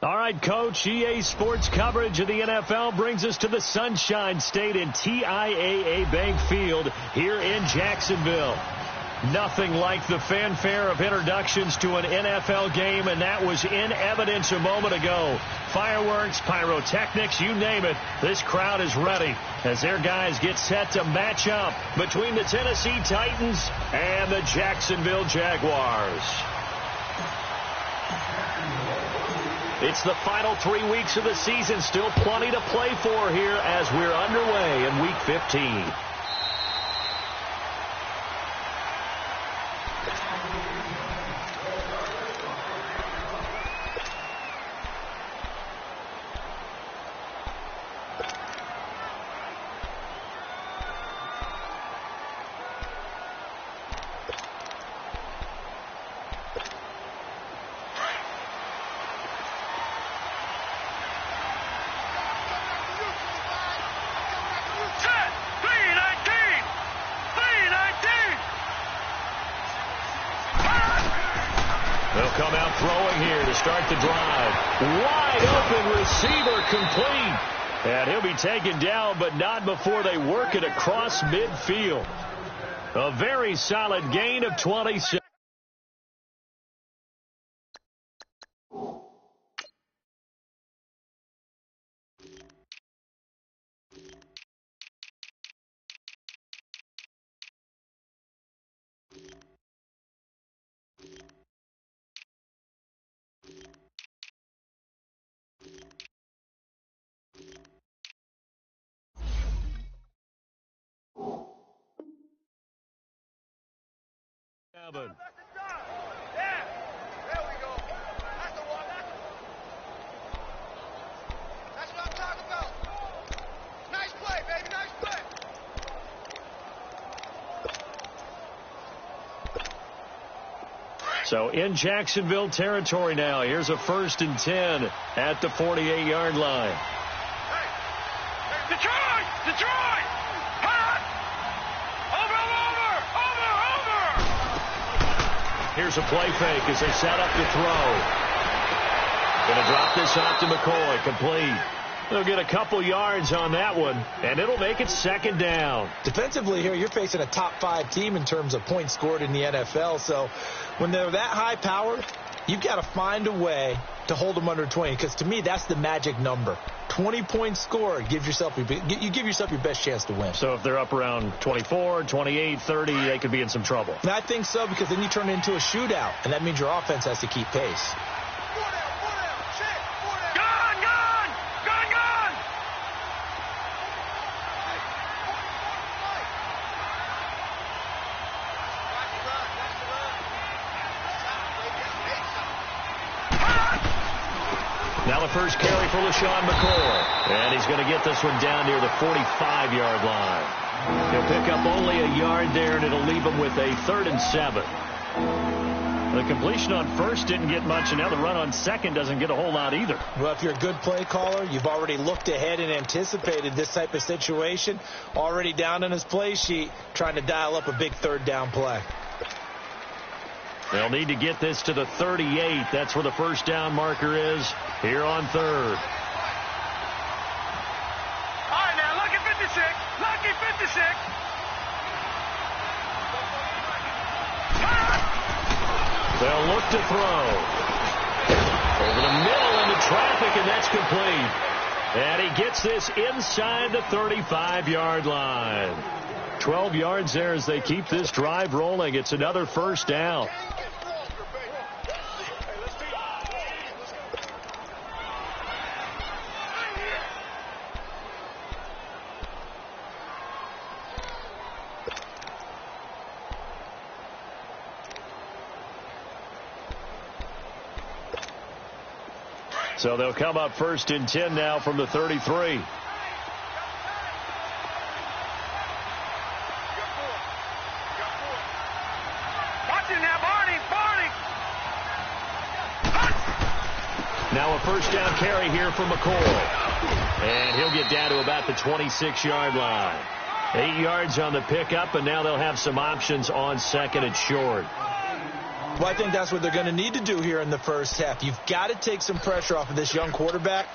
All right, Coach, EA Sports coverage of the NFL brings us to the Sunshine State in TIAA Bank Field here in Jacksonville. Nothing like the fanfare of introductions to an NFL game, and that was in evidence a moment ago. Fireworks, pyrotechnics, you name it, this crowd is ready as their guys get set to match up between the Tennessee Titans and the Jacksonville Jaguars. It's the final 3 weeks of the season. Still plenty to play for here as we're underway in Week 15. They'll come out throwing here to start the drive. Wide open receiver complete. And he'll be taken down, but not before they work it across midfield. A very solid gain of 26. Yeah, there we go. That's the one. That's what I'm talking about. Nice play, baby. Nice play. So in Jacksonville territory now. Here's a 1st and 10 at the 48-yard line. Hey, Detroit! Detroit! Here's a play fake as they set up to throw. Going to drop this off to McCoy. Complete. They'll get a couple yards on that one, and it'll make it 2nd down. Defensively here, you're facing a top-5 team in terms of points scored in the NFL. So when they're that high-powered, you've got to find a way to hold them under 20, because to me, that's the magic number. 20 points scored, you give yourself your best chance to win. So if they're up around 24, 28, 30, they could be in some trouble. And I think so, because then you turn it into a shootout, and that means your offense has to keep pace. Now the first carry for LaShawn McCoy. And he's going to get this one down near the 45-yard line. He'll pick up only a yard there, and it'll leave him with a 3rd and 7. The completion on first didn't get much, and now the run on second doesn't get a whole lot either. Well, if you're a good play caller, you've already looked ahead and anticipated this type of situation. Already down on his play sheet, trying to dial up a big 3rd down play. They'll need to get this to the 38. That's where the 1st down marker is here on 3rd. All right, now, lucky 56. Lucky 56. They'll look to throw. Over the middle into traffic, and that's complete. And he gets this inside the 35-yard line. 12 yards there as they keep this drive rolling. It's another 1st down. So they'll come up 1st and 10 now from the 33. Now a 1st down carry here for McCoy. And he'll get down to about the 26-yard line. 8 yards on the pickup, and now they'll have some options on 2nd and short. Well, I think that's what they're going to need to do here in the first half. You've got to take some pressure off of this young quarterback,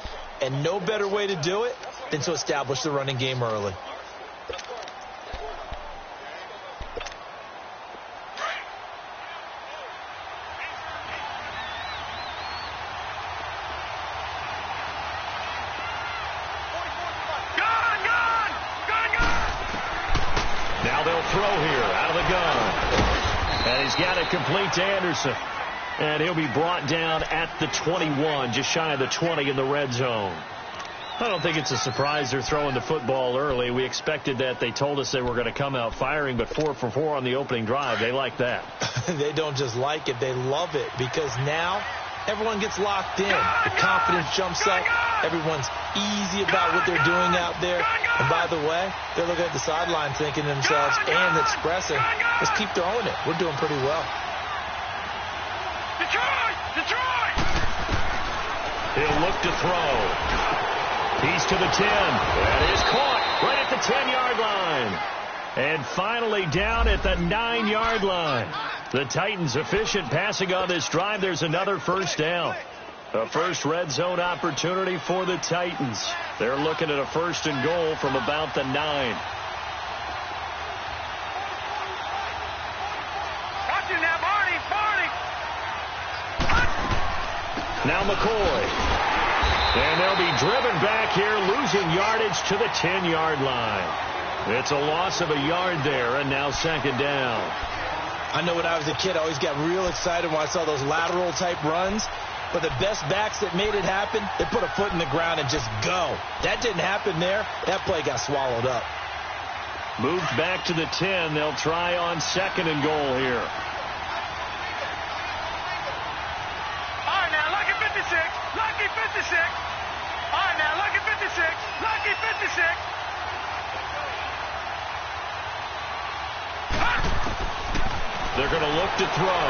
and no better way to do it than to establish the running game early. Now they'll throw here out of the gun. And he's got it complete to Anderson. And he'll be brought down at the 21, just shy of the 20 in the red zone. I don't think it's a surprise they're throwing the football early. We expected that. They told us they were going to come out firing, but 4 for 4 on the opening drive. They like that. They don't just like it, they love it, because now everyone gets locked in. The confidence jumps up. Everyone's easy about what they're doing out there. And by the way, they're looking at the sideline thinking to themselves and expressing, let's keep throwing it. We're doing pretty well. Detroit! He'll look to throw. He's to the 10. That is caught right at the 10-yard line. And finally down at the 9-yard line. The Titans efficient passing on this drive. There's another first down. A first red zone opportunity for the Titans. They're looking at a 1st and goal from about the 9. Watching that, Barney! Now McCoy. And they'll be driven back here, losing yardage to the 10-yard line. It's a loss of a yard there, and now 2nd down. I know when I was a kid, I always got real excited when I saw those lateral-type runs. But the best backs that made it happen, they put a foot in the ground and just go. That didn't happen there. That play got swallowed up. Moved back to the 10. They'll try on 2nd and goal here. All right, now, Lucky 56. Lucky 56. All right, now, Lucky 56. Lucky 56. They're going to look to throw.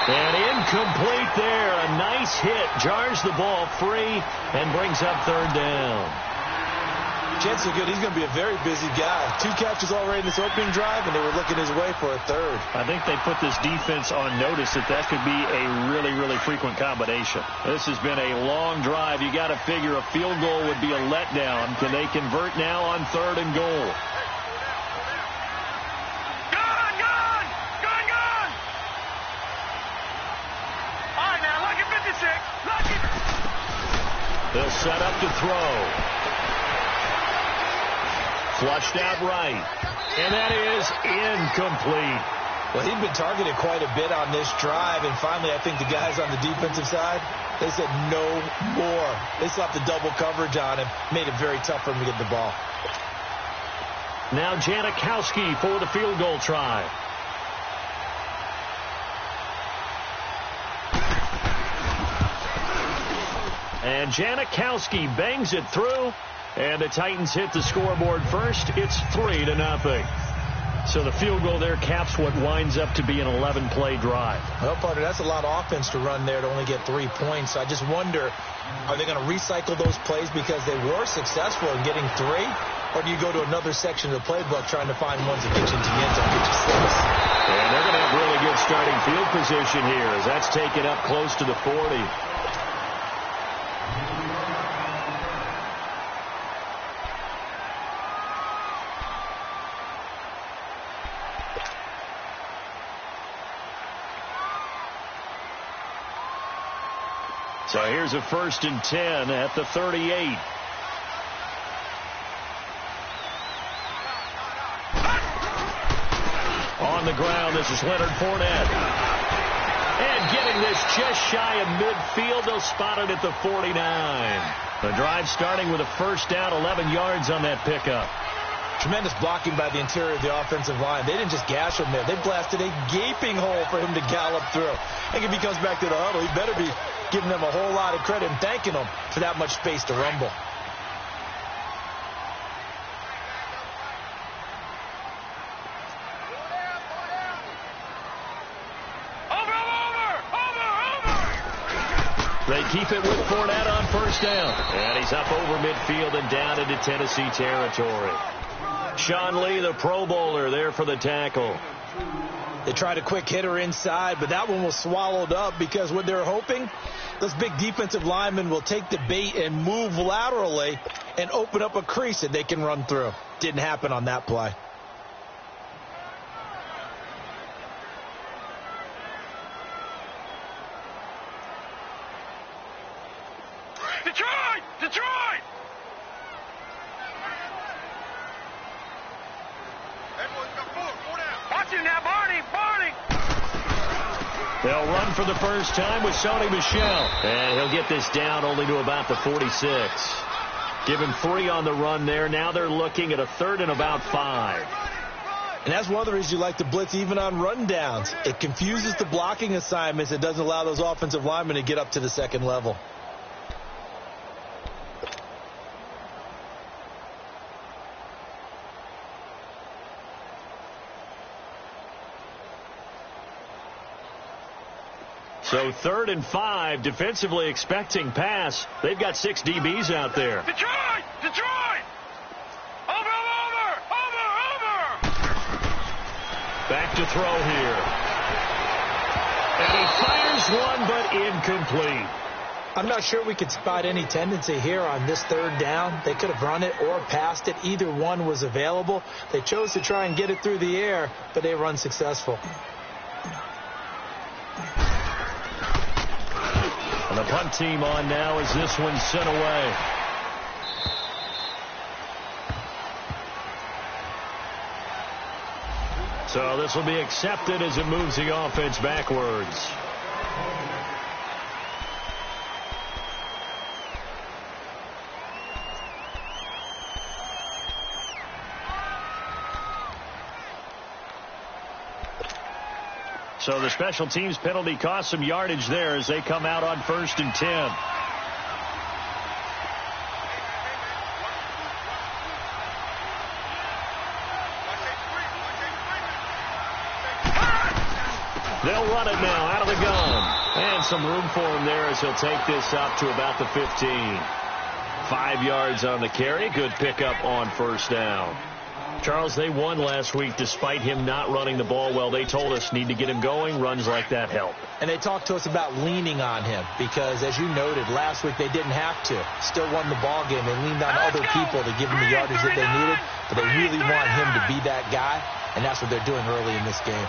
And incomplete there. A nice hit. Jars the ball free and brings up 3rd down. Chances are good. He's going to be a very busy guy. 2 catches already in this opening drive, and they were looking his way for a 3rd. I think they put this defense on notice that could be a really, really frequent combination. This has been a long drive. You got to figure a field goal would be a letdown. Can they convert now on 3rd and goal? They'll set up to throw. Flushed out right. And that is incomplete. Well, he'd been targeted quite a bit on this drive, and finally I think the guys on the defensive side, they said no more. They slapped the double coverage on him, made it very tough for him to get the ball. Now Janikowski for the field goal try. And Janikowski bangs it through, and the Titans hit the scoreboard first. It's 3-0. So the field goal there caps what winds up to be an 11-play drive. Well, partner, that's a lot of offense to run there to only get 3 points. I just wonder, are they going to recycle those plays because they were successful in getting 3? Or do you go to another section of the playbook trying to find ones that get you into the end zone, get you 6? And they're going to have really good starting field position here as that's taken up close to the 40. So here's a 1st and 10 at the 38. On the ground, this is Leonard Fournette. And getting this just shy of midfield, they'll spot it at the 49. The drive starting with a 1st down, 11 yards on that pickup. Tremendous blocking by the interior of the offensive line. They didn't just gash him there. They blasted a gaping hole for him to gallop through. I think if he comes back to the huddle, he better be giving them a whole lot of credit and thanking them for that much space to rumble. They keep it with Fournette on 1st down. And he's up over midfield and down into Tennessee territory. Sean Lee, the Pro Bowler, there for the tackle. They tried a quick hitter inside, but that one was swallowed up because what they're hoping, those big defensive linemen will take the bait and move laterally and open up a crease that they can run through. Didn't happen on that play. Detroit! Detroit! Watch him now, Barney! Barney! They'll run for the first time with Sony Michel. And he'll get this down only to about the 46. Give him 3 on the run there. Now they're looking at a 3rd and about 5. And that's one of the reasons you like to blitz even on rundowns. It confuses the blocking assignments. It doesn't allow those offensive linemen to get up to the second level. So 3rd and 5, defensively expecting pass. They've got 6 DBs out there. Detroit! Detroit! Over! Back to throw here. And he fires one, but incomplete. I'm not sure we could spot any tendency here on this 3rd down. They could have run it or passed it. Either one was available. They chose to try and get it through the air, but they were unsuccessful. And the punt team on now as this one's sent away. So this will be accepted as it moves the offense backwards. So the special teams penalty cost some yardage there as they come out on 1st and 10. They'll run it now out of the gun. And some room for him there as he'll take this up to about the 15. 5 yards on the carry. Good pickup on 1st down. Charles, they won last week despite him not running the ball well. They told us need to get him going. Runs like that help. And they talked to us about leaning on him because, as you noted, last week they didn't have to. Still won the ball game. They leaned on other people to give them the yardage that they needed. But they really want him to be that guy, and that's what they're doing early in this game.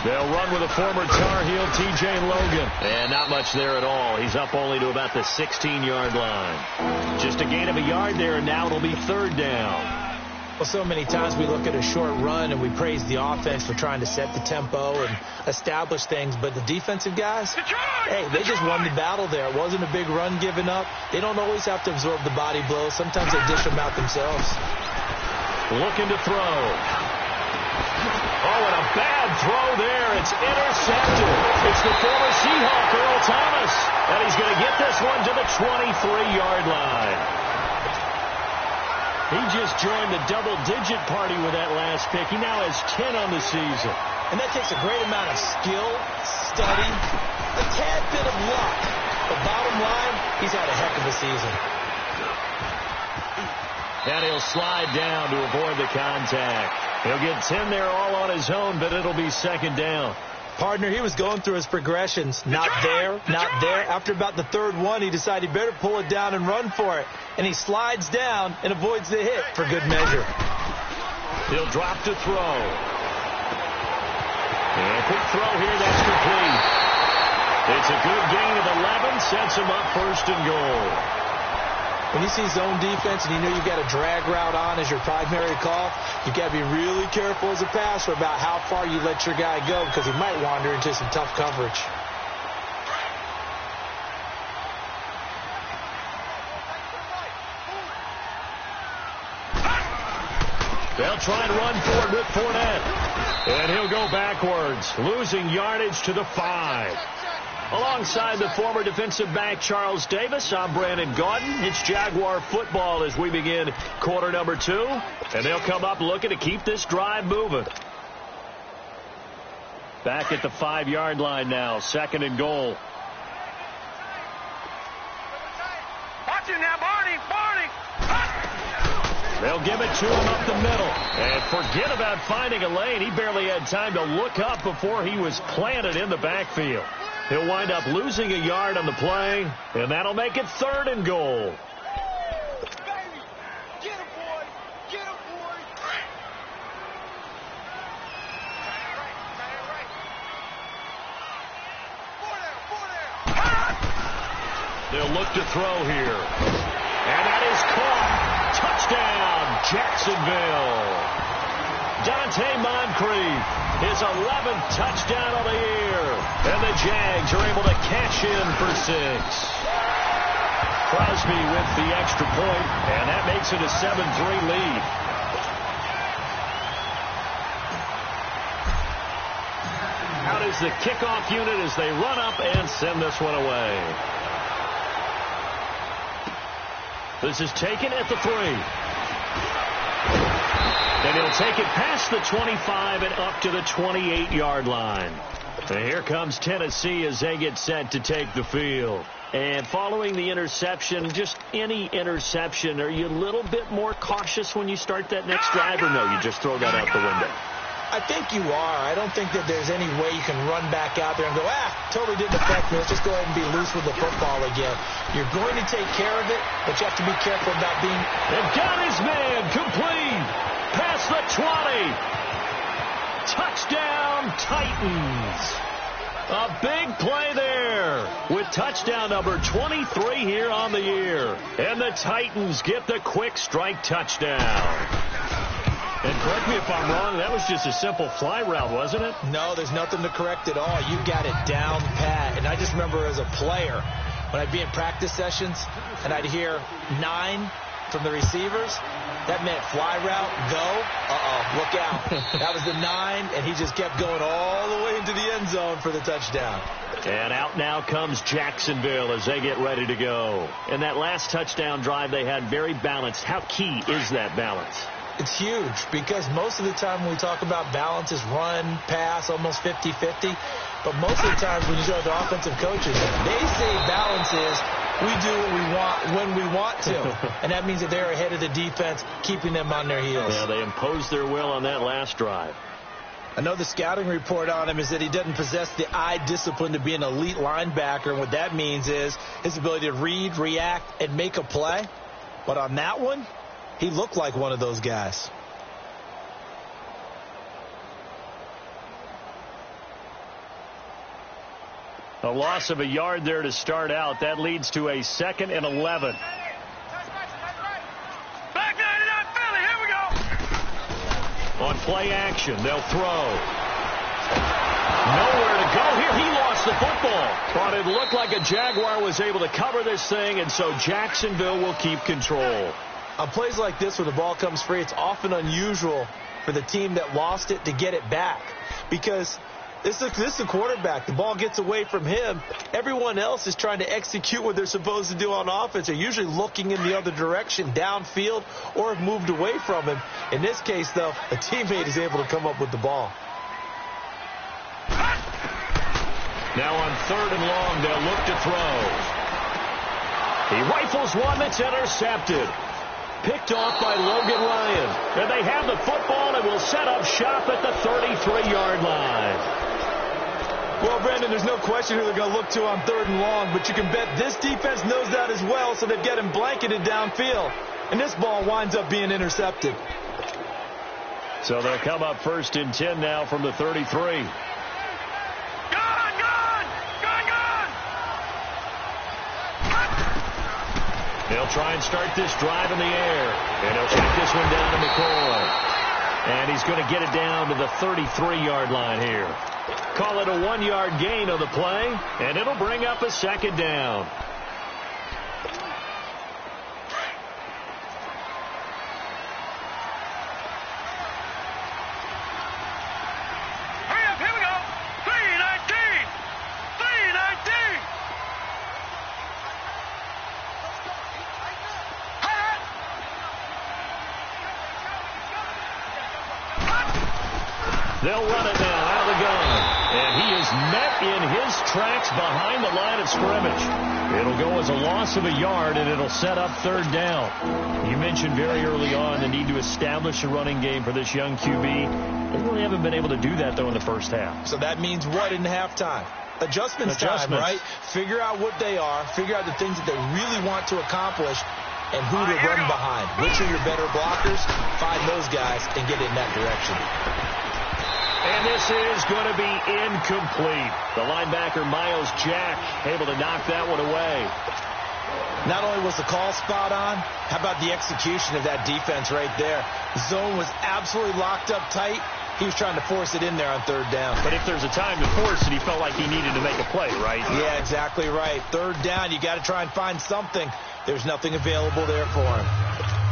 They'll run with a former Tar Heel, T.J. Logan. And not much there at all. He's up only to about the 16-yard line. Just a gain of a yard there, and now it'll be 3rd down. Well, so many times we look at a short run and we praise the offense for trying to set the tempo and establish things. But the defensive guys, hey, they just won the battle there. It wasn't a big run given up. They don't always have to absorb the body blows. Sometimes they dish them out themselves. Looking to throw. Oh, and a bad throw there. It's intercepted. It's the former Seahawk, Earl Thomas. And he's going to get this one to the 23-yard line. He just joined the double-digit party with that last pick. He now has 10 on the season. And that takes a great amount of skill, study, a tad bit of luck. But bottom line, he's had a heck of a season. And he'll slide down to avoid the contact. He'll get 10 there all on his own, but it'll be 2nd down. Partner, he was going through his progressions. Not there, not there. After about the 3rd one, he decided he better pull it down and run for it. And he slides down and avoids the hit for good measure. He'll drop to throw. And a quick throw here, that's complete. It's a good gain of 11, sets him up 1st and goal. When you see zone defense and you know you've got a drag route on as your primary call, you've got to be really careful as a passer about how far you let your guy go because he might wander into some tough coverage. They'll try and run forward with Fournette. And he'll go backwards, losing yardage to the 5. Alongside the former defensive back Charles Davis, I'm Brandon Gaudin. It's Jaguar football as we begin quarter number 2. And they'll come up looking to keep this drive moving. Back at the 5-yard line now, 2nd and goal. Watch it now, Barney! Barney! They'll give it to him up the middle. And forget about finding a lane. He barely had time to look up before he was planted in the backfield. He'll wind up losing a yard on the play, and that'll make it 3rd and goal. They'll look to throw here. And that is caught. Touchdown, Jacksonville. Dante Moncrief, his 11th touchdown of the year. And the Jags are able to cash in for 6. Crosby with the extra point, and that makes it a 7-3 lead. Out is the kickoff unit as they run up and send this one away. This is taken at the 3. And he'll take it past the 25 and up to the 28-yard line. And here comes Tennessee as they get set to take the field. And following the interception, just any interception, are you a little bit more cautious when you start that next drive, or no, you just throw that out the window? I think you are. I don't think that there's any way you can run back out there and go, totally didn't affect me. Let's just go ahead and be loose with the football again. You're going to take care of it, but you have to be careful about being... And got his man complete. Past the 20. Touchdown, Titans. A big play there with touchdown number 23 here on the year. And the Titans get the quick strike touchdown. And correct me if I'm wrong, that was just a simple fly route, wasn't it? No, there's nothing to correct at all. You got it down pat. And I just remember as a player, when I'd be in practice sessions and I'd hear 9 from the receivers, that meant fly route, go, look out. That was the 9, and he just kept going all the way into the end zone for the touchdown. And out now comes Jacksonville as they get ready to go. And that last touchdown drive they had very balanced. How key is that balance? It's huge because most of the time when we talk about balance is run, pass, almost 50-50. But most of the times when you talk to offensive coaches, they say balance is we do what we want when we want to. And that means that they're ahead of the defense, keeping them on their heels. Yeah, they imposed their will on that last drive. I know the scouting report on him is that he doesn't possess the eye discipline to be an elite linebacker. And what that means is his ability to read, react, and make a play. But on that one, he looked like one of those guys. A loss of a yard there to start out. That leads to a 2nd and 11. Back 99 Philly, here we go. On play action, they'll throw. Nowhere to go here. He lost the football. But it looked like a Jaguar was able to cover this thing, and so Jacksonville will keep control. On plays like this where the ball comes free, it's often unusual for the team that lost it to get it back. Because this is a quarterback. The ball gets away from him. Everyone else is trying to execute what they're supposed to do on offense. They're usually looking in the other direction, downfield, or have moved away from him. In this case, though, a teammate is able to come up with the ball. Now on 3rd and long, they'll look to throw. He rifles one that's intercepted. Picked off by Logan Ryan. And they have the football and will set up shop at the 33-yard line. Well, Brandon, there's no question who they're going to look to on 3rd and long, but you can bet this defense knows that as well, so they've got him blanketed downfield. And this ball winds up being intercepted. So they'll come up 1st and 10 now from the 33. They'll try and start this drive in the air. And he'll check this one down to McCoy. And he's going to get it down to the 33-yard line here. Call it a 1-yard gain on the play, and it'll bring up a 2nd down. Hurry up, here we go. 319. 319. They'll run it now out of the gun. And he is met in his tracks behind the line of scrimmage. It'll go as a loss of a yard, and it'll set up third down. You mentioned very early on the need to establish a running game for this young QB. They really haven't been able to do that, though, in the first half. So that means what in halftime? Adjustments time, right? Figure out what they are. Figure out the things that they really want to accomplish and who to run behind. Which are your better blockers? Find those guys and get in that direction. And this is going to be incomplete. The linebacker, Miles Jack, able to knock that one away. Not only was the call spot on, how about the execution of that defense right there? Zone was absolutely locked up tight. He was trying to force it in there on third down. But if there's a time to force it, he felt like he needed to make a play, right? Yeah, exactly right. Third down, you got to try and find something. There's nothing available there for him.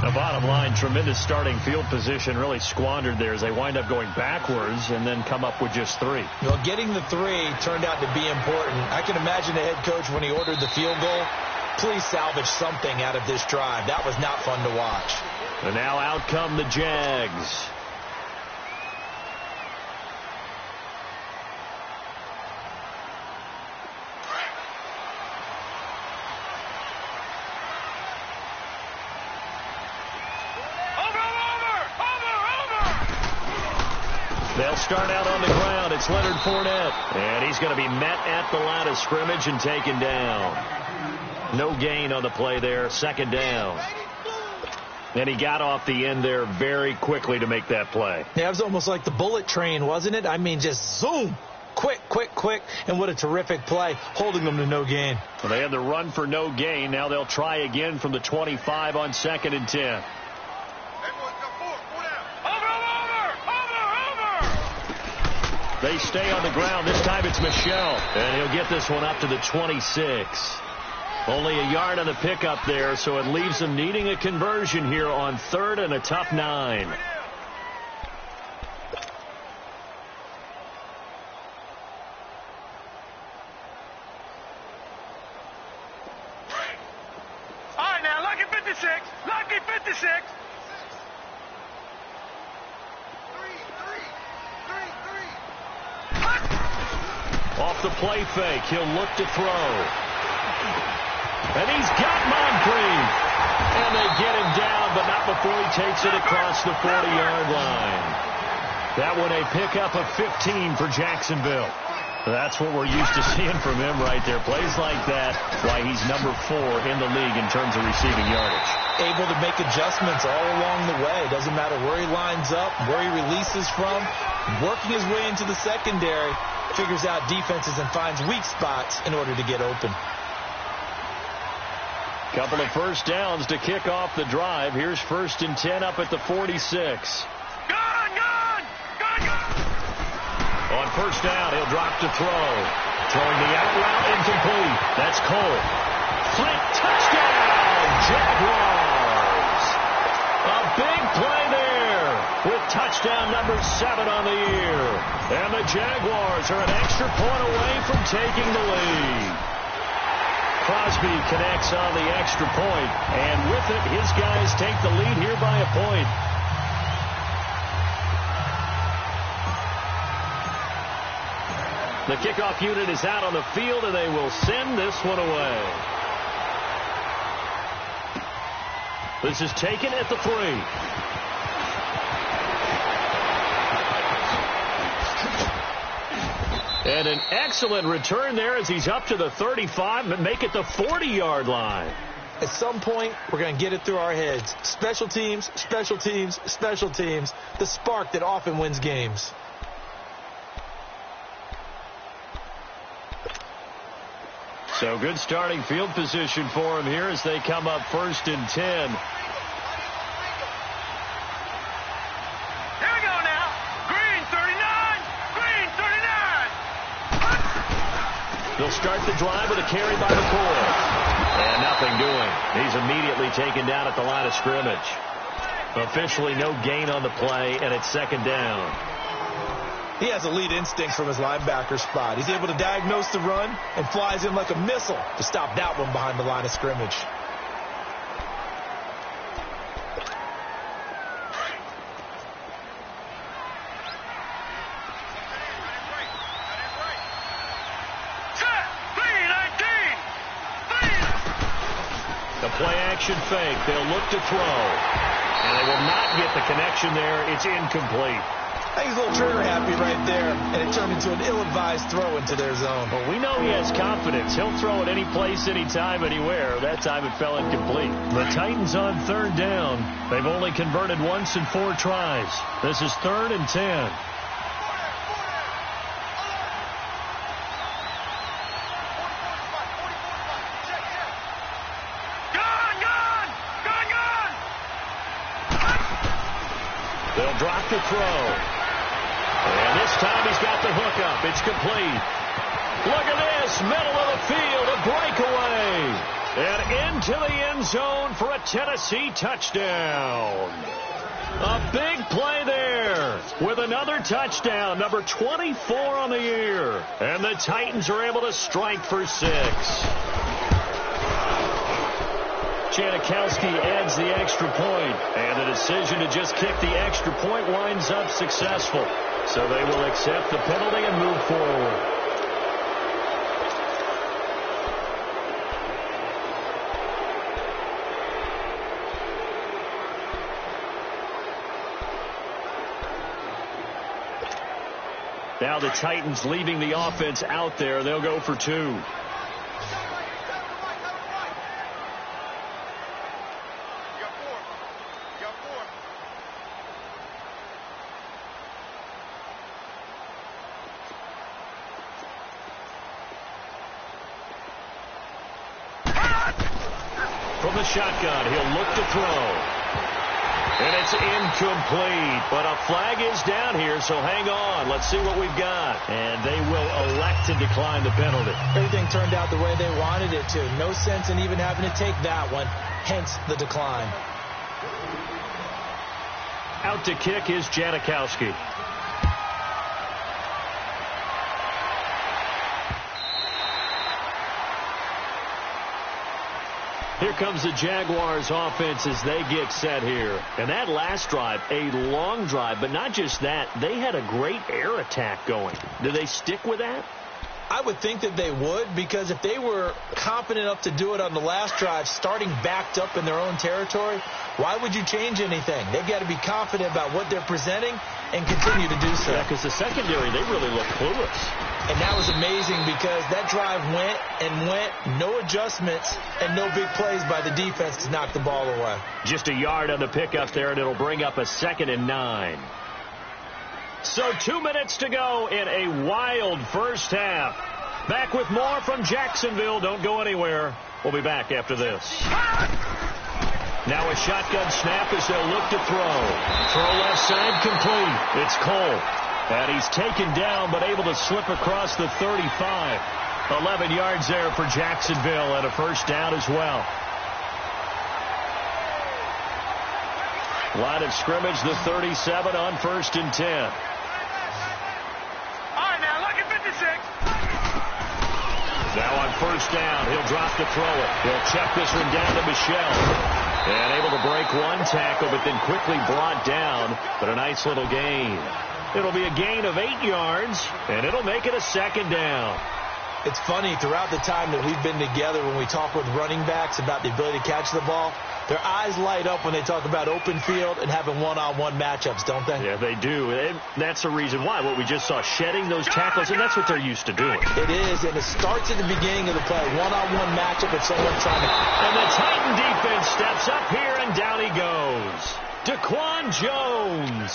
The bottom line, tremendous starting field position, really squandered there as they wind up going backwards and then come up with just 3. Well, getting the 3 turned out to be important. I can imagine the head coach when he ordered the field goal. Please salvage something out of this drive. That was not fun to watch. And now out come the Jags. They'll start out on the ground. It's Leonard Fournette. And he's going to be met at the line of scrimmage and taken down. No gain on the play there. Second down. And he got off the end there very quickly to make that play. Yeah, it was almost like the bullet train, wasn't it? I mean, just zoom. Quick, quick, quick. And what a terrific play, holding them to no gain. Well, they had the run for no gain. Now they'll try again from the 25 on 2nd and 10. They stay on the ground. This time it's Michel. And he'll get this one up to the 26. Only a yard on the pickup there, so it leaves them needing a conversion here on 3rd and a tough 9. All right, now, lucky 56. Lucky 56. Off the play fake, he'll look to throw. And he's got Moncrief. And they get him down, but not before he takes it across the 40-yard line. That one a pickup of 15 for Jacksonville. That's what we're used to seeing from him right there. Plays like that, why he's number 4 in the league in terms of receiving yardage. Able to make adjustments all along the way. Doesn't matter where he lines up, where he releases from. Working his way into the secondary, figures out defenses and finds weak spots in order to get open. Couple of first downs to kick off the drive. Here's 1st and 10 up at the 46. Gone! On first down, he'll drop to throw. Throwing the out route incomplete. That's Cole. Flick, touchdown, Jaguars. A big play there with touchdown number 7 on the year. And the Jaguars are an extra point away from taking the lead. Crosby connects on the extra point, and with it, his guys take the lead here by a point. The kickoff unit is out on the field, and they will send this one away. This is taken at the 3. And an excellent return there as he's up to the 35, but make it the 40-yard line. At some point, we're going to get it through our heads. Special teams, special teams, special teams. The spark that often wins games. So good starting field position for him here as they come up 1st and 10. They'll start the drive with a carry by McCoy. And nothing doing. He's immediately taken down at the line of scrimmage. Officially no gain on the play, and it's 2nd down. He has elite instincts from his linebacker spot. He's able to diagnose the run and flies in like a missile to stop that one behind the line of scrimmage. Play-action fake. They'll look to throw. And they will not get the connection there. It's incomplete. I think he's a little trigger happy right there, and it turned into an ill-advised throw into their zone. Well, we know he has confidence. He'll throw it any place, anytime, anywhere. That time it fell incomplete. The Titans on third down. They've only converted once in 4 tries. This is 3rd and 10. They'll drop the throw. And this time he's got the hook up. It's complete. Look at this. Middle of the field. A breakaway. And into the end zone for a Tennessee touchdown. A big play there with another touchdown. Number 24 on the year. And the Titans are able to strike for 6. Janikowski adds the extra point, and the decision to just kick the extra point winds up successful. So they will accept the penalty and move forward. Now the Titans leaving the offense out there. They'll go for 2. From the shotgun, he'll look to throw. And it's incomplete. But a flag is down here, so hang on. Let's see what we've got. And they will elect to decline the penalty. Everything turned out the way they wanted it to. No sense in even having to take that one. Hence the decline. Out to kick is Janikowski. Here comes the Jaguars offense as they get set here. And that last drive, a long drive, but not just that. They had a great air attack going. Do they stick with that? I would think that they would, because if they were confident enough to do it on the last drive, starting backed up in their own territory, why would you change anything? They've got to be confident about what they're presenting and continue to do so. Yeah, because the secondary, they really look clueless. And that was amazing because that drive went and went, no adjustments and no big plays by the defense to knock the ball away. Just a yard on the pickup there, and it'll bring up a 2nd and 9. So 2 minutes to go in a wild first half. Back with more from Jacksonville. Don't go anywhere. We'll be back after this. Now a shotgun snap as they'll look to throw. Throw left side complete. It's Cole. And he's taken down but able to slip across the 35. 11 yards there for Jacksonville and a first down as well. Line of scrimmage, the 37 on 1st and 10. All right, now look at 56. Now on 1st down, he'll drop to throw it. He'll check this one down to Michel. And able to break one tackle, but then quickly brought down. But a nice little gain. It'll be a gain of 8 yards, and it'll make it a 2nd down. It's funny, throughout the time that we've been together, when we talk with running backs about the ability to catch the ball, their eyes light up when they talk about open field and having one-on-one matchups, don't they? Yeah, they do. And that's the reason why. What we just saw, shedding those tackles, and that's what they're used to doing. It is, and it starts at the beginning of the play. One-on-one matchup with someone trying to... And the Titan defense steps up here, and down he goes. Daquan Jones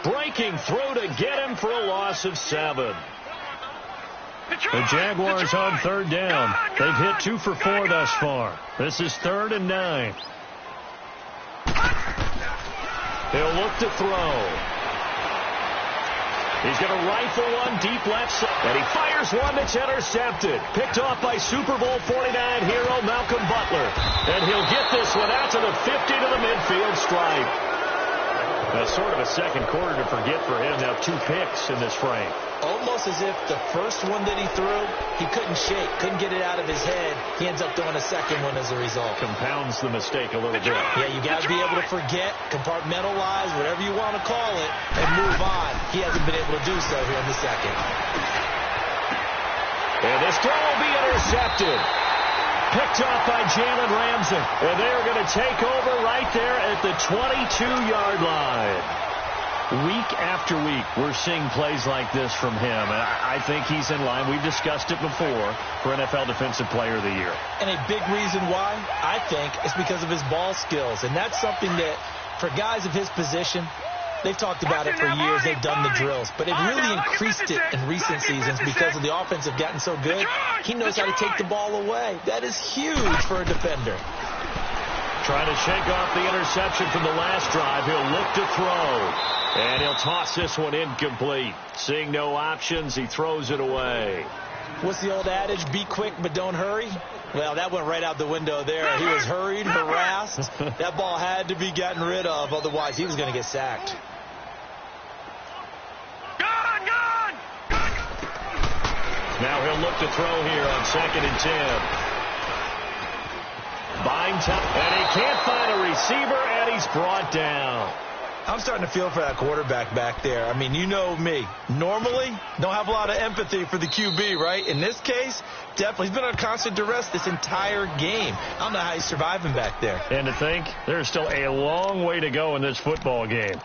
breaking through to get him for a loss of 7. The Jaguars on 3rd down. They've hit 2 for 4 thus far. This is 3rd and 9. He'll look to throw. He's going to rifle one deep left side. And he fires one that's intercepted. Picked off by Super Bowl 49 hero Malcolm Butler. And he'll get this one out to the 50 to the midfield stripe. That's sort of a second quarter to forget for him. Now 2 picks in this frame. Almost as if the first one that he threw, he couldn't shake, couldn't get it out of his head. He ends up throwing a second one as a result. Compounds the mistake a little bit. Yeah, you got to be able to forget, compartmentalize, whatever you want to call it, and move on. He hasn't been able to do so here in the second. And this throw will be intercepted. Picked off by Jalen Ramsey. And they're going to take over right there at the 22-yard line. Week after week, we're seeing plays like this from him. And I think he's in line. We've discussed it before for NFL Defensive Player of the Year. And a big reason why, I think, is because of his ball skills. And that's something that, for guys of his position, they've talked about it for years. They've done the drills. But they've really increased it in recent seasons because of the offense have gotten so good. He knows how to take the ball away. That is huge for a defender. Trying to shake off the interception from the last drive. He'll look to throw. And he'll toss this one incomplete. Seeing no options, he throws it away. What's the old adage? Be quick, but don't hurry. Well, that went right out the window there. He was hurried, harassed. That ball had to be gotten rid of. Otherwise, he was going to get sacked. Gone! Now he'll look to throw here on 2nd and 10. Buying time. And he can't find a receiver, and he's brought down. I'm starting to feel for that quarterback back there. I mean, you know me. Normally, don't have a lot of empathy for the QB, right? In this case, definitely. He's been on constant duress this entire game. I don't know how he's surviving back there. And to think, there's still a long way to go in this football game.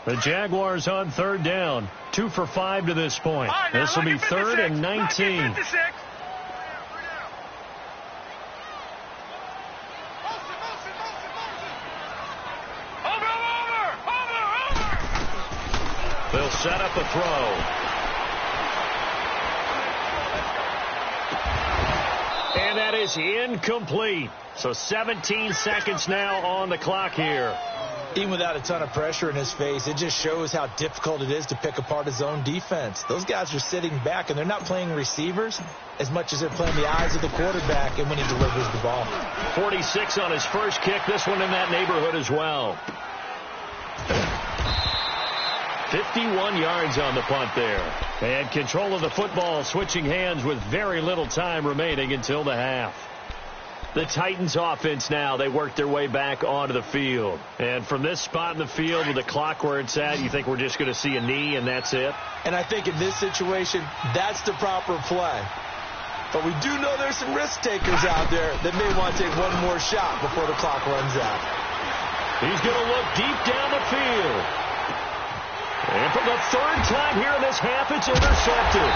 The Jaguars on 3rd down. 2 for 5 to this point. This will be 3rd and 19. They'll set up a throw. And that is incomplete. So 17 seconds now on the clock here. Even without a ton of pressure in his face, it just shows how difficult it is to pick apart his own defense. Those guys are sitting back, and they're not playing receivers as much as they're playing the eyes of the quarterback and when he delivers the ball. 46 on his first kick. This one in that neighborhood as well. 51 yards on the punt there. And control of the football, switching hands with very little time remaining until the half. The Titans offense now, they work their way back onto the field. And from this spot in the field with the clock where it's at, you think we're just going to see a knee and that's it? And I think in this situation, that's the proper play. But we do know there's some risk takers out there that may want to take one more shot before the clock runs out. He's going to look deep down the field. And for the 3rd time here in this half, it's intercepted.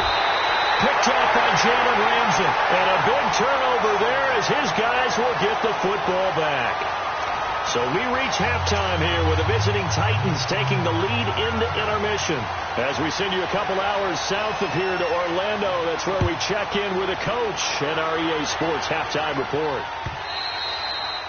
Picked off by Jalen Ramsey. And a big turnover there as his guys will get the football back. So we reach halftime here with the visiting Titans taking the lead into intermission. As we send you a couple hours south of here to Orlando, that's where we check in with a coach and our EA Sports halftime report.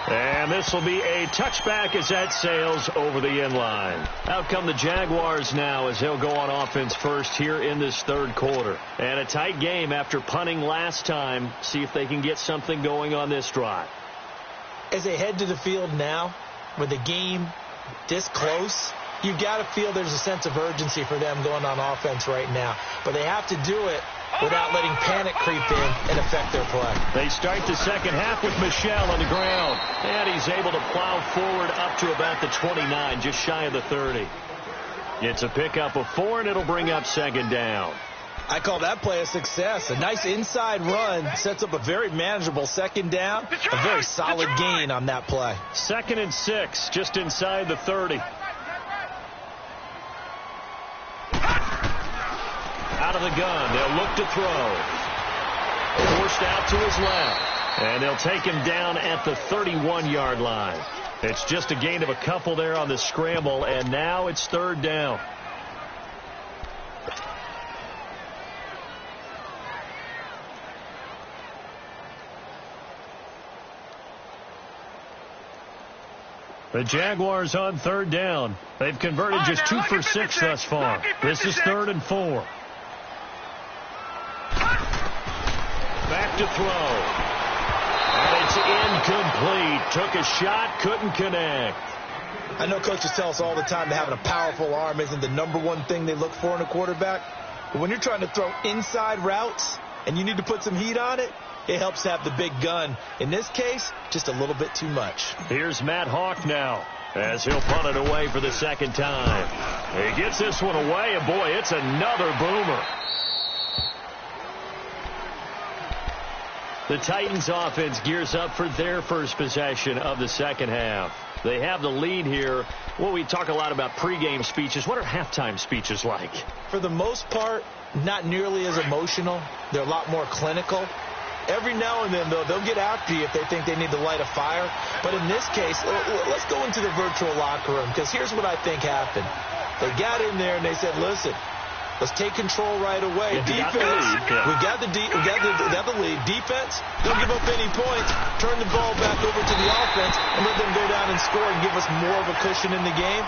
And this will be a touchback as that sails over the inline. Out come the Jaguars now as they'll go on offense first here in this 3rd quarter. And a tight game after punting last time. See if they can get something going on this drive. As they head to the field now, with the game this close, you've got to feel there's a sense of urgency for them going on offense right now. But they have to do it without letting panic creep in and affect their play. They start the second half with Michel on the ground. And he's able to plow forward up to about the 29, just shy of the 30. It's a pickup of 4, and it'll bring up 2nd down. I call that play a success. A nice inside run sets up a very manageable 2nd down. A very solid gain on that play. 2nd and 6, just inside the 30. Out of the gun, they'll look to throw. Forced out to his left. And they'll take him down at the 31-yard line. It's just a gain of a couple there on the scramble, and now it's 3rd down. The Jaguars on 3rd down. They've converted just 2 for 6 thus far. This is 3rd and 4. Back to throw. And it's incomplete. Took a shot, couldn't connect. I know coaches tell us all the time that having a powerful arm isn't the #1 thing they look for in a quarterback. But when you're trying to throw inside routes and you need to put some heat on it, It helps to have the big gun. In this case, just a little bit too much. Here's Matt Hawk now as he'll punt it away for the second time. He gets this one away, and boy, it's another boomer. The Titans offense gears up for their first possession of the second half. They have the lead here. Well, we talk a lot about pregame speeches. What are halftime speeches like? For the most part, not nearly as emotional. They're a lot more clinical. Every now and then, though, they'll get after you if they think they need to light a fire. But in this case, let's go into the virtual locker room, because here's what I think happened. They got in there and they said, listen, let's take control right away. Defense, we got the lead. Defense, don't give up any points. Turn the ball back over to the offense and let them go down and score and give us more of a cushion in the game.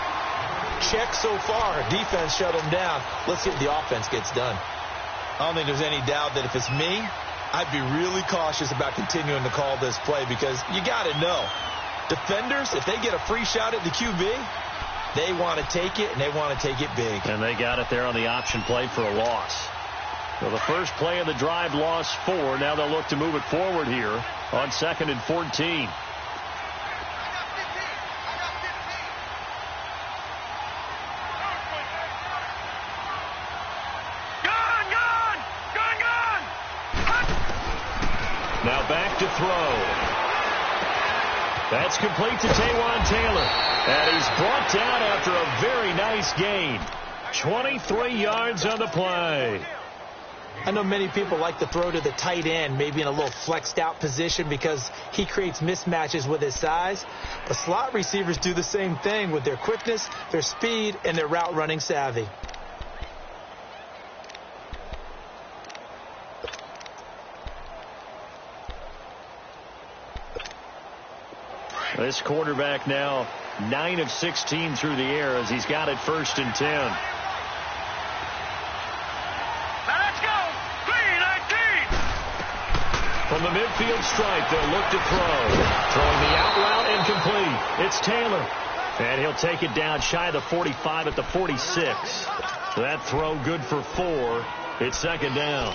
Check so far. Defense shut them down. Let's see if the offense gets done. I don't think there's any doubt that if it's me, I'd be really cautious about continuing to call this play, because you got to know, defenders, if they get a free shot at the QB, they want to take it, and they want to take it big. And they got it there on the option play for a loss. So the first play of the drive lost 4. Now they'll look to move it forward here on 2nd and 14. Now back to throw. That's complete to Taywan Taylor. And he's brought down after a very nice gain. 23 yards on the play. I know many people like to throw to the tight end, maybe in a little flexed out position, because he creates mismatches with his size. But slot receivers do the same thing with their quickness, their speed, and their route running savvy. This quarterback now 9 of 16 through the air as he's got it 1st and 10. Now let's go. 3-19. From the midfield stripe, they'll look to throw. Throwing the out route and complete. It's Taylor. And he'll take it down shy of the 45 at the 46. That throw good for 4. It's 2nd down.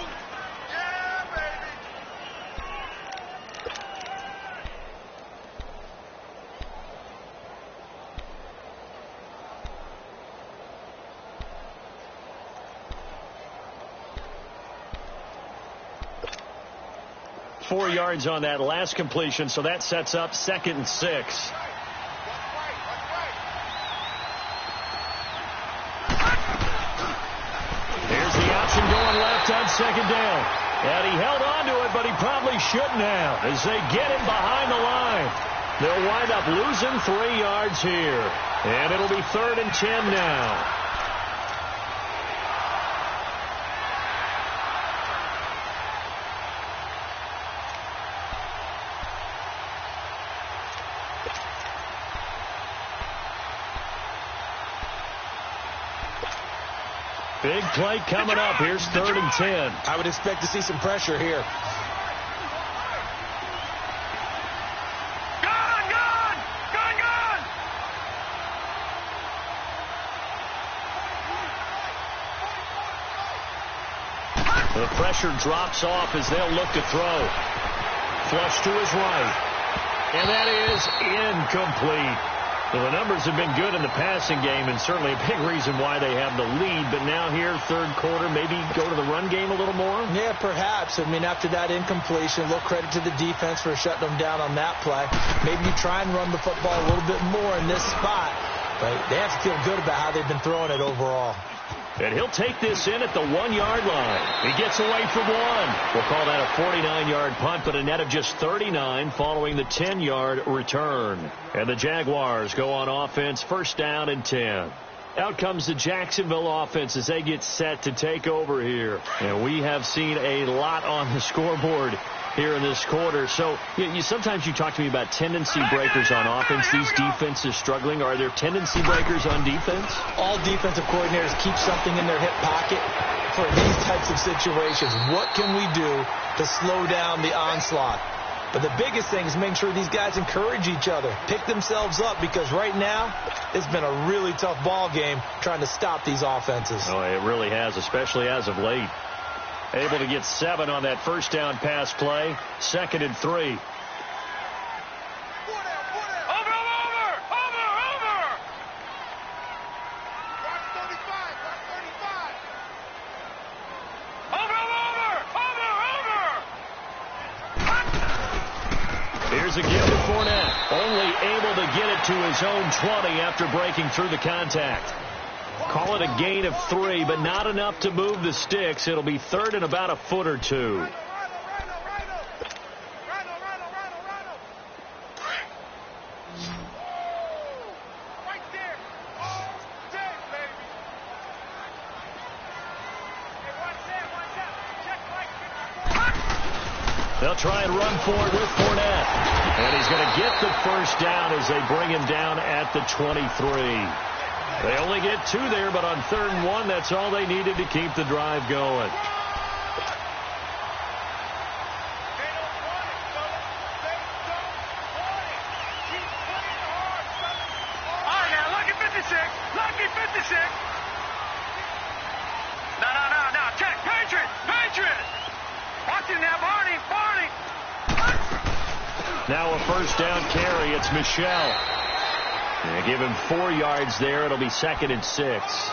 4 yards on that last completion, so that sets up 2nd and 6. Here's the option going left on 2nd down. And he held on to it, but he probably shouldn't have, as they get him behind the line. They'll wind up losing 3 yards here. And it'll be 3rd and 10 now. Big play coming up. Here's 3rd and 10. I would expect to see some pressure here. The pressure drops off as they'll look to throw. Flush to his right. And that is incomplete. Well, the numbers have been good in the passing game, and certainly a big reason why they have the lead. But now here, 3rd quarter, maybe go to the run game a little more? Yeah, perhaps. I mean, after that incompletion, a little credit to the defense for shutting them down on that play. Maybe you try and run the football a little bit more in this spot. But they have to feel good about how they've been throwing it overall. And he'll take this in at the 1-yard line. He gets away from 1. We'll call that a 49-yard punt, but a net of just 39 following the 10-yard return. And the Jaguars go on offense, 1st down and 10. Out comes the Jacksonville offense as they get set to take over here. And we have seen a lot on the scoreboard here in this quarter. So sometimes you talk to me about tendency breakers on offense. These defenses struggling. Are there tendency breakers on defense? All defensive coordinators keep something in their hip pocket for these types of situations. What can we do to slow down the onslaught? But the biggest thing is making sure these guys encourage each other, pick themselves up, because right now it's been a really tough ball game trying to stop these offenses. Oh, it really has, especially as of late. Able to get 7 on that first down pass play. 2nd and 3. Here's a give to Fournette. Only able to get it to his own 20 after breaking through the contact. Call it a gain of 3, but not enough to move the sticks. It'll be 3rd and about a foot or 2. They'll try and run for it with Fournette. And he's going to get the first down as they bring him down at the 23. They only get 2 there, but on 3rd and 1, that's all they needed to keep the drive going. Now a first down carry. It's Michel. They give him 4 yards there. It'll be 2nd and 6.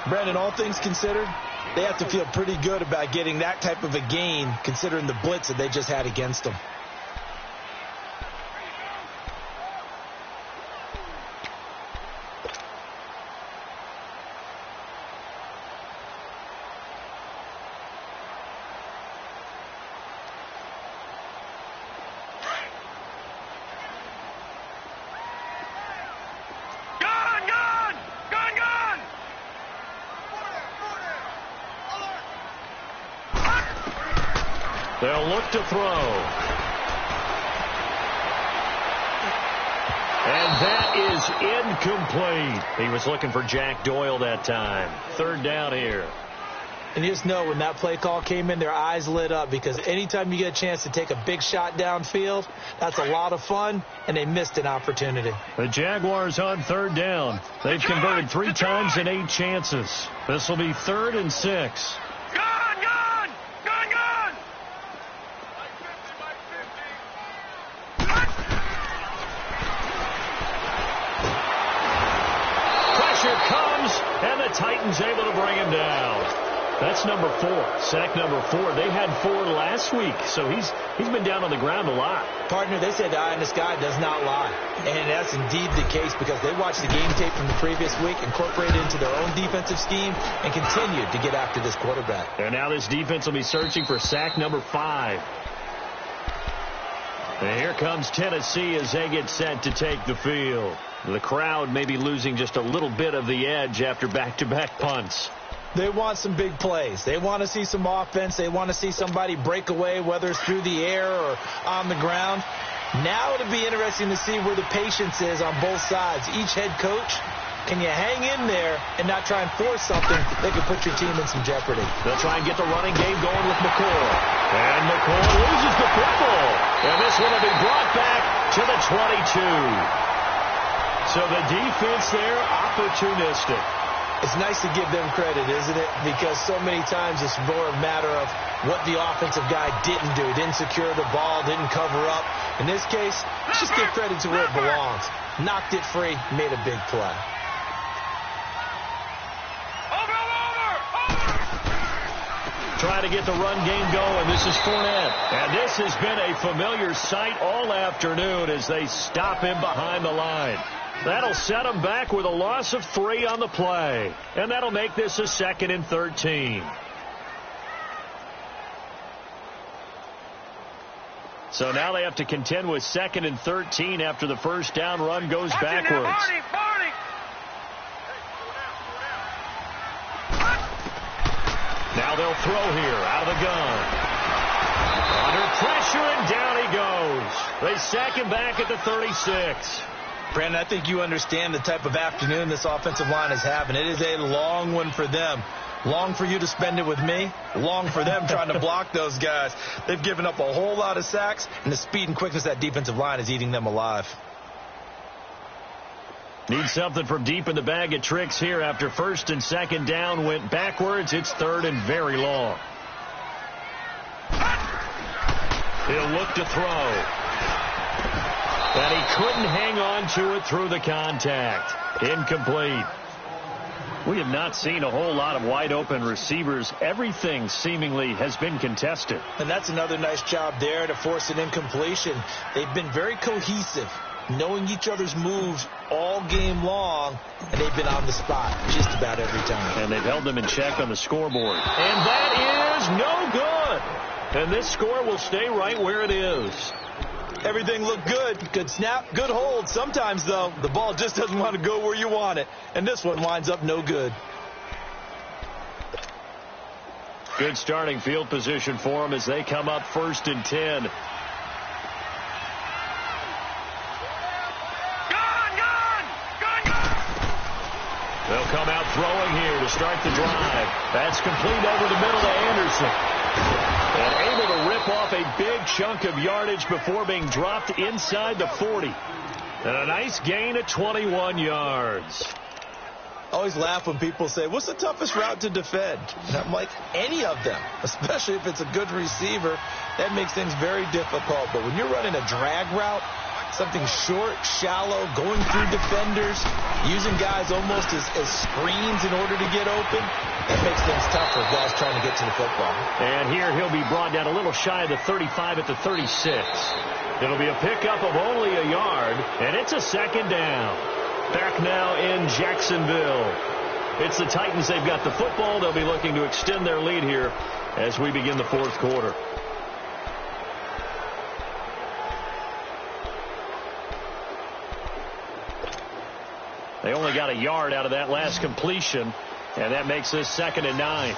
Brandon, all things considered, they have to feel pretty good about getting that type of a gain considering the blitz that they just had against them. They'll look to throw. And that is incomplete. He was looking for Jack Doyle that time. 3rd down here. And you just know when that play call came in, their eyes lit up because anytime you get a chance to take a big shot downfield, that's a lot of fun, and they missed an opportunity. The Jaguars on 3rd down. They've converted 3 times in 8 chances. This will be 3rd and 6. And the Titans able to bring him down. That's number 4. Sack number 4. They had 4 last week, so he's been down on the ground a lot. Partner, they said the eye in the sky does not lie. And that's indeed the case because they watched the game tape from the previous week, incorporated it into their own defensive scheme, and continued to get after this quarterback. And now this defense will be searching for sack number 5. And here comes Tennessee as they get set to take the field. The crowd may be losing just a little bit of the edge after back-to-back punts. They want some big plays. They want to see some offense. They want to see somebody break away, whether it's through the air or on the ground. Now it'll be interesting to see where the patience is on both sides. Each head coach, can you hang in there and not try and force something that could put your team in some jeopardy? They'll try and get the running game going with McCoy. And McCoy loses the football. And this one will be brought back to the 22. So the defense there, opportunistic. It's nice to give them credit, isn't it? Because so many times it's more a matter of what the offensive guy didn't do. Didn't secure the ball, didn't cover up. In this case, let's just give credit to where it belongs. Knocked it free, made a big play. Trying to get the run game going. This is Fournette. And this has been a familiar sight all afternoon as they stop him behind the line. That'll set him back with a loss of 3 on the play. And that'll make this a 2nd and 13. So now they have to contend with 2nd and 13 after the first down run goes backwards. Now they'll throw here out of the gun. Under pressure, and down he goes. They sack him back at the 36. Brandon, I think you understand the type of afternoon this offensive line is having. It is a long one for them. Long for you to spend it with me. Long for them trying to block those guys. They've given up a whole lot of sacks, and the speed and quickness of that defensive line is eating them alive. Need something from deep in the bag of tricks here after 1st and 2nd down went backwards. It's 3rd and very long. He'll look to throw. And he couldn't hang on to it through the contact. Incomplete. We have not seen a whole lot of wide-open receivers. Everything seemingly has been contested. And that's another nice job there to force an incompletion. They've been very cohesive, knowing each other's moves all game long, and they've been on the spot just about every time. And they've held them in check on the scoreboard. And that is no good. And this score will stay right where it is. Everything looked good. Good snap, good hold. Sometimes, though, the ball just doesn't want to go where you want it. And this one winds up no good. Good starting field position for them as they come up 1st and 10. They'll come out throwing here to start the drive. That's complete over the middle to Anderson. And able to rip off a big chunk of yardage before being dropped inside the 40. And a nice gain of 21 yards. I always laugh when people say, what's the toughest route to defend? And I'm like, any of them, especially if it's a good receiver. That makes things very difficult. But when you're running a drag route, something short, shallow, going through defenders, using guys almost as screens in order to get open, that makes things tough for guys trying to get to the football. And here he'll be brought down a little shy of the 35 at the 36. It'll be a pickup of only a yard, and it's a 2nd down. Back now in Jacksonville. It's the Titans. They've got the football. They'll be looking to extend their lead here as we begin the 4th quarter. They only got a yard out of that last completion, and that makes this 2nd and 9.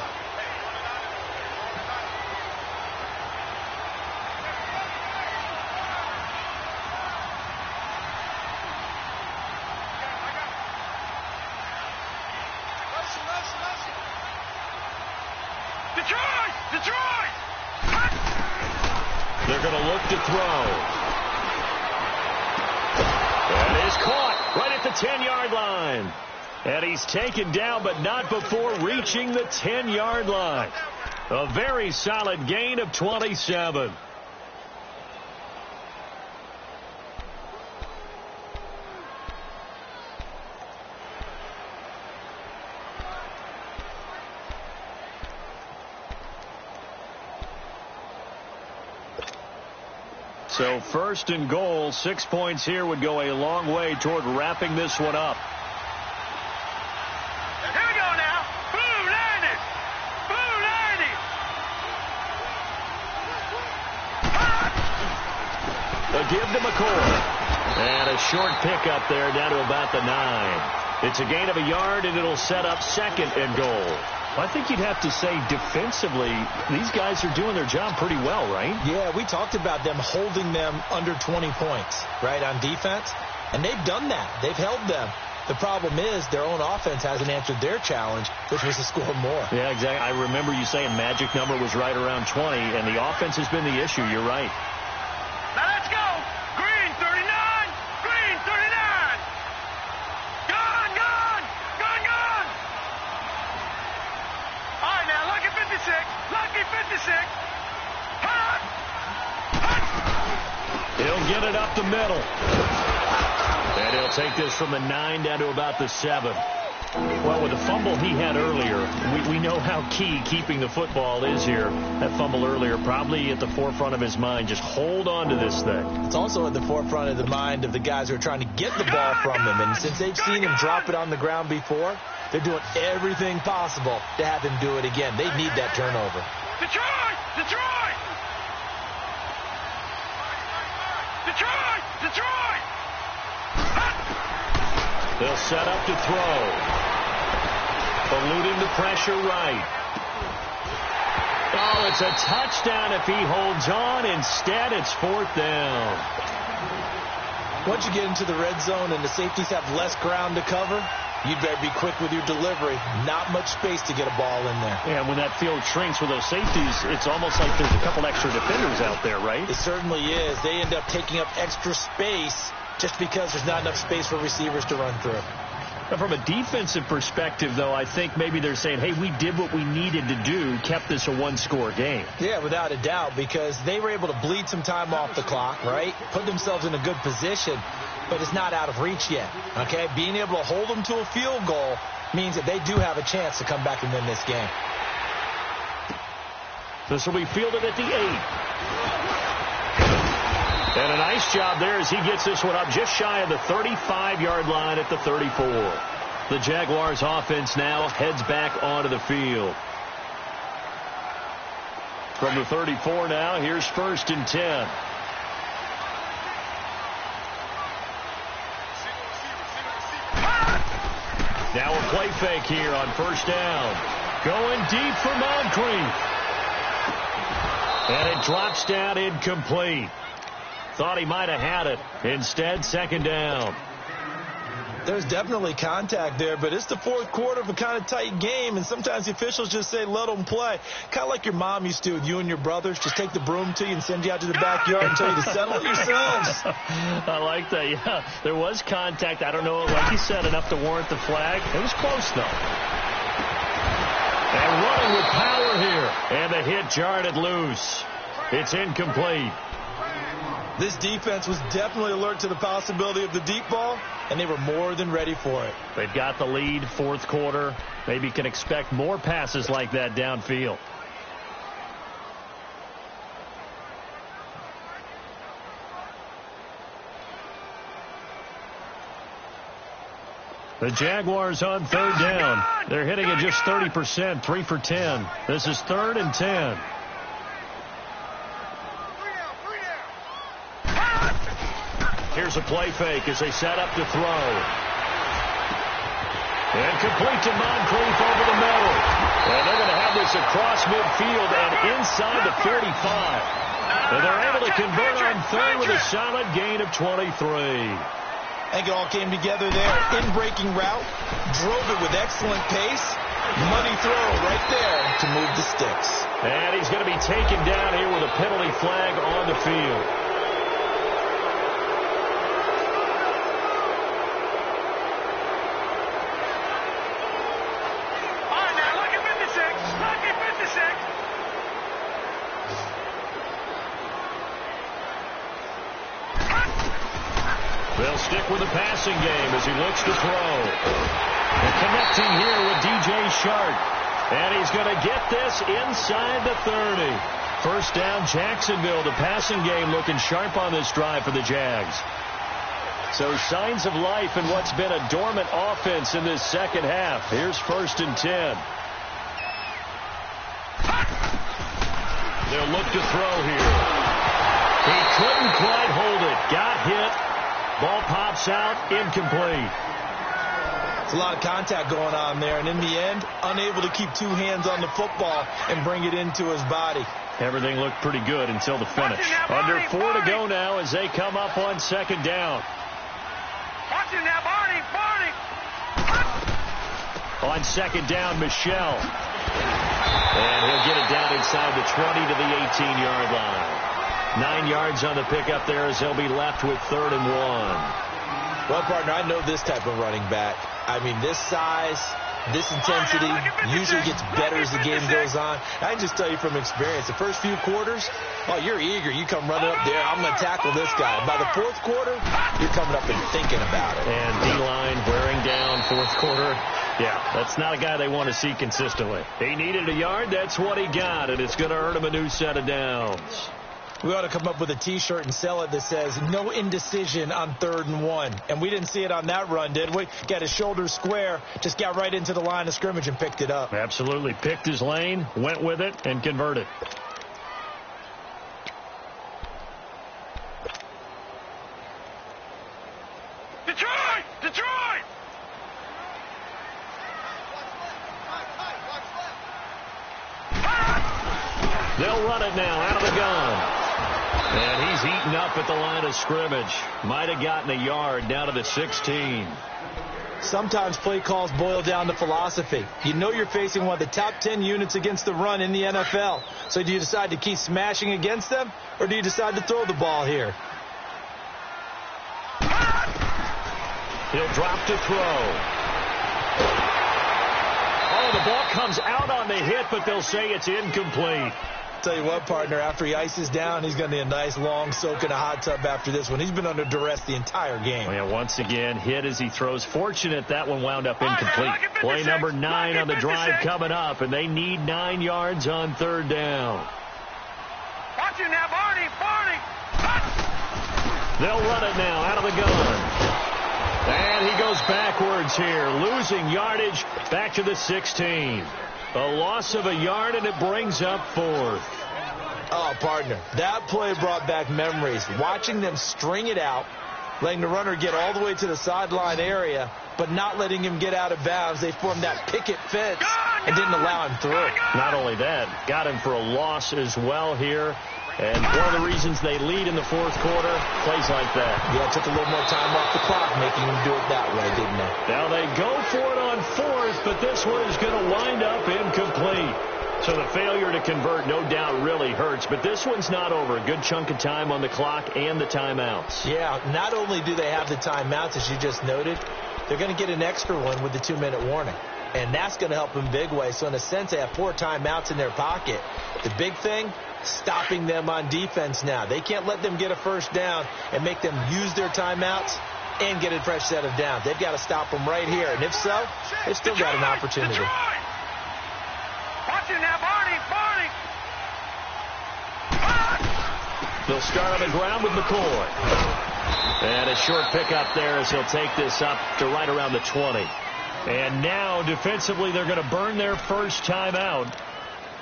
Detroit! They're going to look to throw. And is caught right at the 10-yard line. And he's taken down, but not before reaching the 10-yard line. A very solid gain of 27. So 1st and goal, 6 points here would go a long way toward wrapping this one up. Here we go now. Blue 90. Blue 90. A give to McCoy. And a short pickup there down to about the 9. It's a gain of a yard, and it'll set up 2nd and goal. I think you'd have to say defensively, these guys are doing their job pretty well, right? Yeah, we talked about them holding them under 20 points, right, on defense. And they've done that. They've held them. The problem is their own offense hasn't answered their challenge, which was to score more. Yeah, exactly. I remember you saying magic number was right around 20, and the offense has been the issue. You're right. Now let's go. Green 39. Green 39. Gone, gone. Gone, gone. All right, now, lucky 56. Lucky 56. Hut. Hut. He'll get it up the middle. And he'll take this from the 9 down to about the 7. Well, with the fumble he had earlier, we know how key keeping the football is here. That fumble earlier probably at the forefront of his mind. Just hold on to this thing. It's also at the forefront of the mind of the guys who are trying to get the ball from him. And since they've seen him drop it on the ground before, they're doing everything possible to have him do it again. They need that turnover. Detroit! Detroit! Detroit! Detroit! They'll set up to throw. Eluding the pressure right. Oh, it's a touchdown if he holds on. Instead, it's 4th down. Once you get into the red zone and the safeties have less ground to cover, you'd better be quick with your delivery. Not much space to get a ball in there. Yeah, when that field shrinks with those safeties, it's almost like there's a couple extra defenders out there, right? It certainly is. They end up taking up extra space just because there's not enough space for receivers to run through. Now, from a defensive perspective, though, I think maybe they're saying, hey, we did what we needed to do, kept this a one-score game. Yeah, without a doubt, because they were able to bleed some time off the clock, right? Put themselves in a good position, but it's not out of reach yet, okay? Being able to hold them to a field goal means that they do have a chance to come back and win this game. This will be fielded at the 8. And a nice job there as he gets this one up just shy of the 35-yard line at the 34. The Jaguars offense now heads back onto the field. From the 34 now, here's 1st and 10. Now a play fake here on 1st down. Going deep for Moncrief. And it drops down incomplete. Thought he might have had it. Instead, 2nd down. There's definitely contact there, but it's the 4th quarter of a kind of tight game, and sometimes the officials just say, let them play. Kind of like your mom used to with you and your brothers. Just take the broom to you and send you out to the backyard and tell you to settle it yourselves. I like that, yeah. There was contact. I don't know, like you said, enough to warrant the flag. It was close, though. And running with power here. And the hit jarred it loose. It's incomplete. This defense was definitely alert to the possibility of the deep ball, and they were more than ready for it. They've got the lead, 4th quarter. Maybe can expect more passes like that downfield. The Jaguars on 3rd down. They're hitting at just 30%, 3 for 10. This is 3rd and 10. Here's a play fake as they set up to throw. And complete to Moncrief over the middle. And they're going to have this across midfield and inside the 45. And they're able to convert on 3rd with a solid gain of 23. I think it all came together there. In-breaking route, drove it with excellent pace. Money throw right there to move the sticks. And he's going to be taken down here with a penalty flag on the field. They'll stick with the passing game as he looks to throw. And connecting here with DJ Shark. And he's going to get this inside the 30. 1st down, Jacksonville. The passing game looking sharp on this drive for the Jags. So signs of life in what's been a dormant offense in this 2nd half. Here's 1st and 10. They'll look to throw here. He couldn't quite hold it. Got hit. Ball pops out, incomplete. It's a lot of contact going on there, and in the end, unable to keep 2 hands on the football and bring it into his body. Everything looked pretty good until the finish. Under 4 to go now as they come up on 2nd down. Watch him now, Barney. On 2nd down, Michelle. And he'll get it down inside the 20 to the 18-yard line. 9 yards on the pickup there as they'll be left with 3rd and 1. Well, partner, I know this type of running back. I mean, this size, this intensity usually gets better as the game goes on. I can just tell you from experience, the first few quarters, oh, you're eager. You come running up there. I'm going to tackle this guy. By the 4th quarter, you're coming up and thinking about it. And D-line wearing down 4th quarter. Yeah, that's not a guy they want to see consistently. He needed a yard. That's what he got, and it's going to earn him a new set of downs. We ought to come up with a T-shirt and sell it that says, no indecision on 3rd and 1. And we didn't see it on that run, did we? Got his shoulders square, just got right into the line of scrimmage and picked it up. Absolutely. Picked his lane, went with it, and converted. Detroit! They'll run it now out of the gun. And he's eaten up at the line of scrimmage. Might have gotten a yard down to the 16. Sometimes play calls boil down to philosophy. You know you're facing one of the top 10 units against the run in the NFL. So do you decide to keep smashing against them, or do you decide to throw the ball here? He'll drop to throw. Oh, the ball comes out on the hit, but they'll say it's incomplete. Tell you what, partner, after he ices down, he's going to need a nice long soak in a hot tub after this one. He's been under duress the entire game. Well, yeah, once again, hit as he throws. Fortunate that one wound up incomplete. Play number 9 on the drive coming up, and they need 9 yards on third down. Watch it now, Barney. They'll run it now out of the gun. And he goes backwards here, losing yardage back to the 16. A loss of a yard, and it brings up 4th. Oh, partner, that play brought back memories. Watching them string it out, letting the runner get all the way to the sideline area, but not letting him get out of bounds. They formed that picket fence and didn't allow him through. Not only that, got him for a loss as well here. And one of the reasons they lead in the 4th quarter, plays like that. Yeah, it took a little more time off the clock, making them do it that way, didn't they? Now they go for it on 4th, but this one is going to wind up incomplete. So the failure to convert, no doubt, really hurts. But this one's not over. A good chunk of time on the clock and the timeouts. Yeah, not only do they have the timeouts, as you just noted, they're going to get an extra one with the 2-minute warning. And that's going to help them big way. So in a sense, they have 4 timeouts in their pocket. The big thing, stopping them on defense now. They can't let them get a first down and make them use their timeouts and get a fresh set of downs. They've got to stop them right here. And if so, they've still got an opportunity. Watch it now, Barney. They'll start on the ground with McCoy. And a short pickup there as he'll take this up to right around the 20. And now, defensively, they're going to burn their first timeout.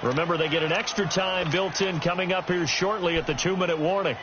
Remember, they get an extra time built in coming up here shortly at the 2-minute warning.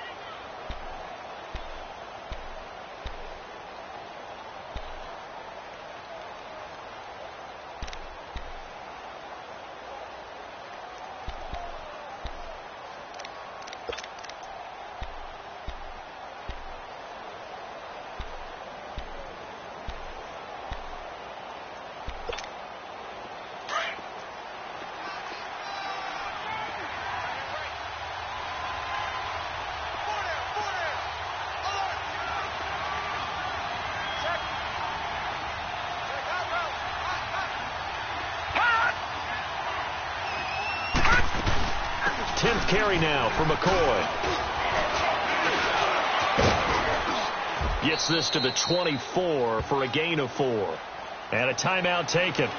Carry now for McCoy. Gets this to the 24 for a gain of 4. And a timeout taken.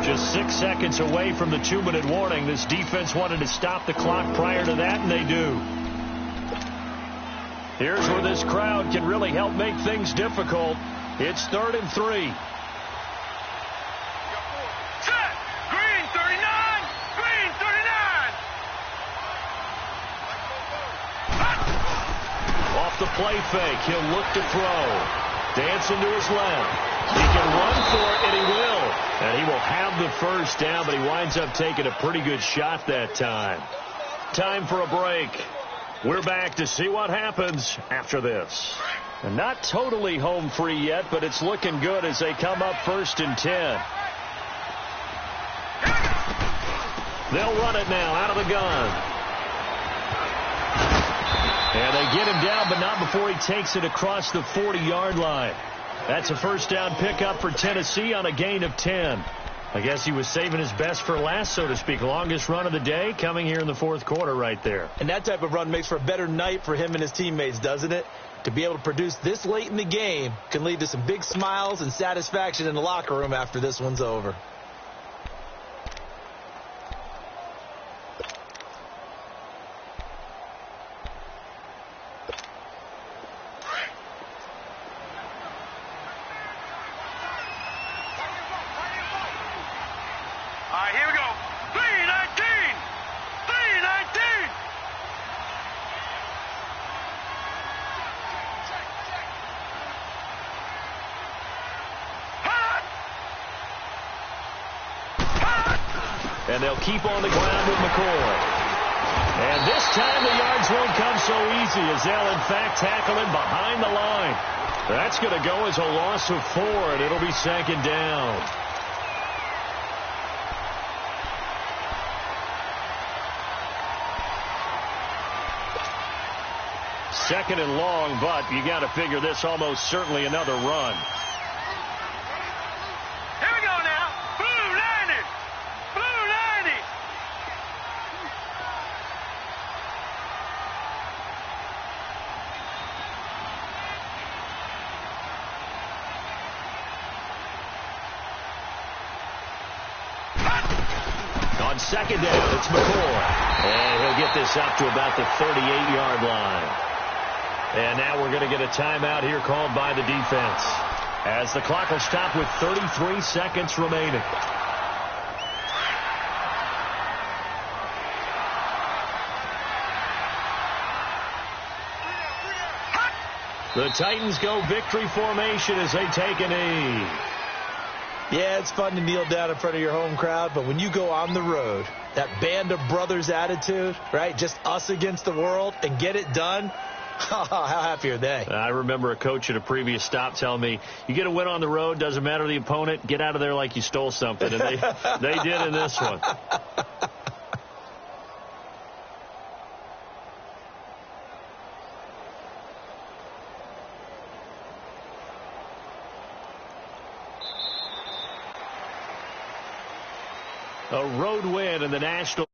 Just 6 seconds away from the 2-minute warning. This defense wanted to stop the clock prior to that, and they do. Here's where this crowd can really help make things difficult. It's 3rd and 3. The play fake. He'll look to throw. Dancing to his left. He can run for it, and he will. And he will have the first down, but he winds up taking a pretty good shot that time. Time for a break. We're back to see what happens after this. And not totally home free yet, but it's looking good as they come up 1st and 10. They'll run it now out of the gun. And they get him down, but not before he takes it across the 40-yard line. That's a first down pickup for Tennessee on a gain of 10. I guess he was saving his best for last, so to speak. Longest run of the day coming here in the 4th quarter right there. And that type of run makes for a better night for him and his teammates, doesn't it? To be able to produce this late in the game can lead to some big smiles and satisfaction in the locker room after this one's over. And they'll keep on the ground with McCoy. And this time the yards won't come so easy as they'll, in fact, tackle him behind the line. That's going to go as a loss of 4, and it'll be 2nd down. Second and long, but you got to figure this almost certainly another run. Here On second down, it's McCoy. And he'll get this up to about the 38-yard line. And now we're going to get a timeout here called by the defense, as the clock will stop with 33 seconds remaining. The Titans go victory formation as they take a knee. Yeah, it's fun to kneel down in front of your home crowd, but when you go on the road, that band of brothers attitude, right, just us against the world, and get it done, how happy are they? I remember a coach at a previous stop telling me, you get a win on the road, doesn't matter the opponent, get out of there like you stole something. And they did in this one. A road win in the National